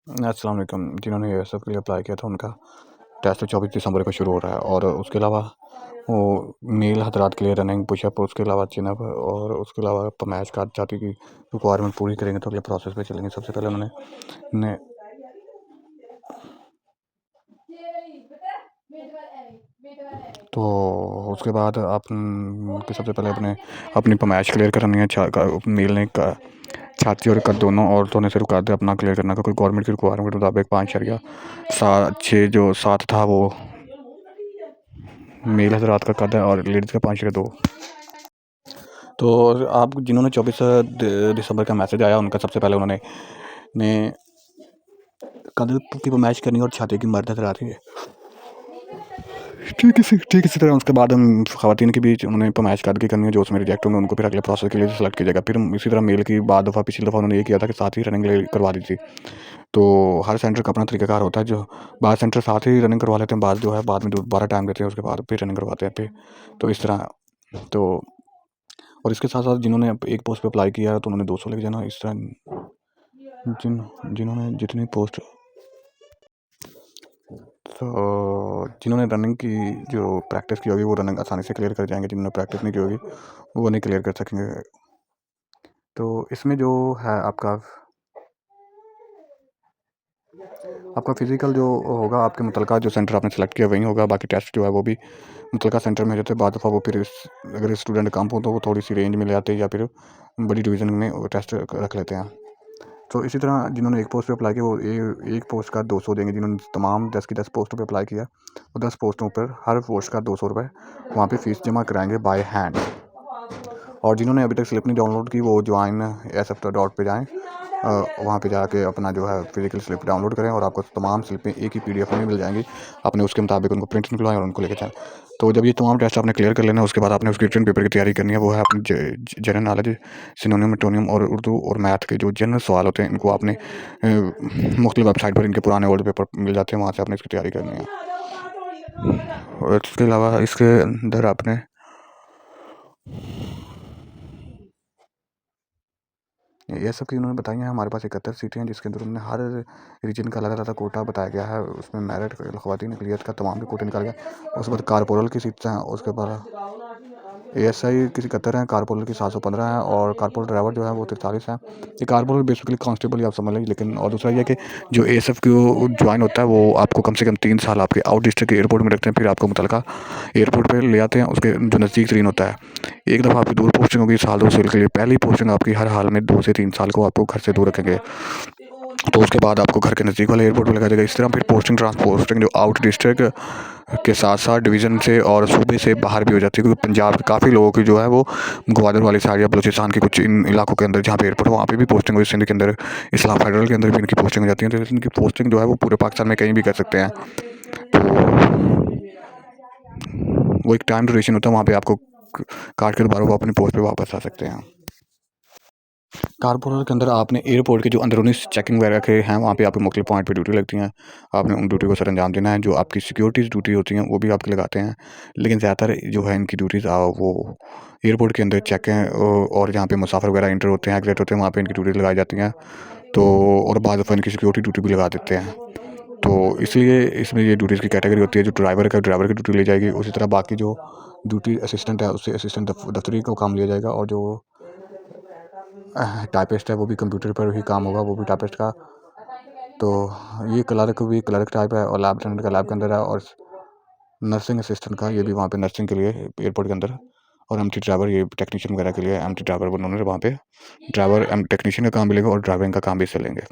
अस्सलाम वालेकुम। जिन्होंने एएसएफ के लिए अप्लाई किया था उनका टेस्ट 24 दिसंबर को शुरू हो रहा है और उसके अलावा वो मेल हजरात के लिए रनिंग पुशअप, उसके अलावा चिनअप और उसके अलावा मैच कार्ड चाहती की रिक्वायरमेंट पूरी करेंगे तो अगले प्रोसेस पे चलेंगे। सबसे पहले उन्होंने ने तो उसके बाद आप सबसे पहले अपनी पैमाइश क्लियर करनी है। मेल ने छाती और कद दोनों औरतों ने सिर्फ कद अपना क्लियर करना का कोई गवर्नमेंट की रिक्वायरमेंट के मुताबिक 5.6 जो 7 था वो मेल हजरात का कद है और लेडीज़ का 5.2। तो आप जिन्होंने 24 दिसंबर का मैसेज आया उनका सबसे पहले उन्होंने कद की पैमाइश करनी और छाती की मर्द हजरात की ठीक इसी तरह उसके बाद हम ख़वातीन के बीच उन्होंने पैमाइश कद की करनी है। जो उसमें रिजेक्ट होंगे उनको फिर अगले प्रोसेस के लिए सेलेक्ट किया जाएगा। फिर इसी तरह मेल की बाद दफ़ा पिछली दफ़ा उन्होंने ये किया था कि साथ ही रनिंग करवा दी थी। तो हर सेंटर का अपना तरीक़ाकार होता है। जो बाद सेंटर साथ ही रनिंग करवा लेते हैं, बाद जो है बाद में दोबारा टाइम देते हैं, उसके बाद फिर रनिंग करवाते हैं फिर। तो इस तरह तो और इसके साथ साथ जिन्होंने एक पोस्ट पे अप्लाई किया तो उन्होंने 200 लेके जाना। इस तरह जिन्होंने जितनी पोस्ट तो जिन्होंने रनिंग की जो प्रैक्टिस की होगी वो रनिंग आसानी से क्लियर कर जाएंगे। जिन्होंने प्रैक्टिस नहीं की होगी वो नहीं क्लियर कर सकेंगे। तो इसमें जो है आपका फिज़िकल जो होगा आपके मुतलका जो सेंटर आपने सेलेक्ट किया वहीं होगा। बाकी टेस्ट जो है वो भी मुतलका सेंटर में हो जाते हैं। बाद दफ़ा वो फिर अगर स्टूडेंट कम हो तो वो थोड़ी सी रेंज में ले आते हैं या फिर बड़ी डिवीज़न में वो टेस्ट रख लेते हैं। तो इसी तरह जिन्होंने एक पोस्ट पे अप्लाई किया वो एक पोस्ट का 200 देंगे। जिन्होंने तमाम 10 की 10 पोस्टों पे अप्लाई किया वो 10 पोस्टों पर हर पोस्ट का 200 रुपये वहाँ पे फ़ीस जमा कराएंगे बाय हैंड। और जिन्होंने अभी तक स्लिप नहीं डाउनलोड की वो ज्वाइन ASF.डॉट पे जाएँ, वहाँ पे जाके अपना जो है फिजिकल स्लिप डाउनलोड करें और आपको तमाम स्लिपें एक ही PDF में मिल जाएंगी। आपने उसके मुताबिक उनको प्रिंट निकलवाएं और उनको लेके जाएँ। तो जब ये तमाम टेस्ट आपने क्लियर कर लेना है उसके बाद आपने उसकी रिटन पेपर की तैयारी करनी है। वो है अपनी जनरल नॉलेज, सिनोनिम एंटोनियम और उर्दू और मैथ के जो जनरल सवाल होते हैं इनको आपने मुख्तलिफ वेबसाइट पर इनके पुराने ओल्ड पेपर मिल जाते हैं, वहाँ से आपने इसकी तैयारी करनी है। और इसके अलावा इसके अंदर आपने ये सब की उन्होंने बताई हैं। हमारे पास 71 सीटें हैं जिसके अंदर उन्होंने हर रीजन का अलग अलग कोटा बताया गया है। उसमें मेरिट ख़वातीन अक़लियत का तमाम के कोटे निकाले गए। उसके बाद कारपोरल की सीटें हैं। उसके बाद ASI की 71 हैं, कारपोरल की 715 हैं और कारपोरल ड्राइवर जो है वो 43 हैं। ये कारपोरल बेसिकली कांस्टेबल ही आप समझ लें। लेकिन और दूसरा ये कि जो ASF को ज्वाइन होता है वो आपको कम से कम 3 साल आपके आउट डिस्ट्रिक्ट के एयरपोर्ट में रखते हैं, फिर आपको मुतलका एयरपोर्ट पर ले आते हैं उसके जो नज़दीक तरीन होता है। एक दफ़ा आपकी दूर पोस्टिंग होगी 1-2 साल के लिए। पहली पोस्टिंग आपकी हर हाल में 2 से 3 साल को आपको घर से दूर रखेंगे। तो उसके बाद आपको घर के नज़दीक वाले एयरपोर्ट पर लगा देगा। इस तरह फिर पोस्टिंग ट्रांसपोस्टिंग जो आउट डिस्ट्रिक्ट के साथ साथ डिवीज़न से और सूबे से बाहर भी हो जाती है। क्योंकि पंजाब के काफ़ी लोगों की जो है वो ग्वादर वाली साइड या बलूचिस्तान के कुछ इन इलाकों के अंदर जहाँ पे एयरपोर्ट वहाँ पे भी पोस्टिंग हुई। सिंध के अंदर, इस्लाम फेडरल के अंदर भी इनकी पोस्टिंग हो जाती है। तो इनकी पोस्टिंग जो है वो पूरे पाकिस्तान में कहीं भी कर सकते हैं। तो वो एक टाइम ड्यूरेशन होता है, वहाँ पे आपको काट कर दोबारा वो अपनी पोस्ट पे वापस आ सकते हैं। कारपोरल के अंदर आपने एयरपोर्ट के जो अंदरूनी चेकिंग वगैरह के हैं वहाँ पे आपके मुख्तलिफ पॉइंट पे ड्यूटी लगती हैं। आपने उन ड्यूटी को सर अंजाम देना है। जो आपकी सिक्योरिटीज़ ड्यूटी होती हैं वो भी आपके लगाते हैं। लेकिन ज़्यादातर जो है इनकी ड्यूटीज़ वो एयरपोर्ट के अंदर चेकें और जहाँ पे मुसाफिर वगैरह इंटर होते हैं, एग्जिट होते हैं, वहाँ पे इनकी ड्यूटी लगाई जाती हैं। तो और बाद दफ़ा इनकी सिक्योरिटी ड्यूटी भी लगा देते हैं। तो इसलिए इसमें ये ड्यूटीज़ की कैटेगरी होती है। जो ड्राइवर की ड्यूटी ली जाएगी। उसी तरह बाकी जो ड्यूटी असिस्टेंट है उससे असिस्टेंट दफ्तरी को काम लिया जाएगा। और जो टाइपिस्ट है वो भी कंप्यूटर पर ही काम होगा, वो भी टाइपिस्ट का। तो ये क्लर्क भी क्लर्क टाइप है और लैब अटेंडेंट का लैब के अंदर है। और नर्सिंग असिस्टेंट का ये भी वहाँ पे नर्सिंग के लिए एयरपोर्ट के अंदर। और एमटी ड्राइवर ये टेक्नीशियन वगैरह के लिए एमटी ड्राइवर उन्होंने वहाँ पे ड्राइवर टेक्नीशियन का काम मिलेगा और ड्राइविंग का काम भी से लेंगे।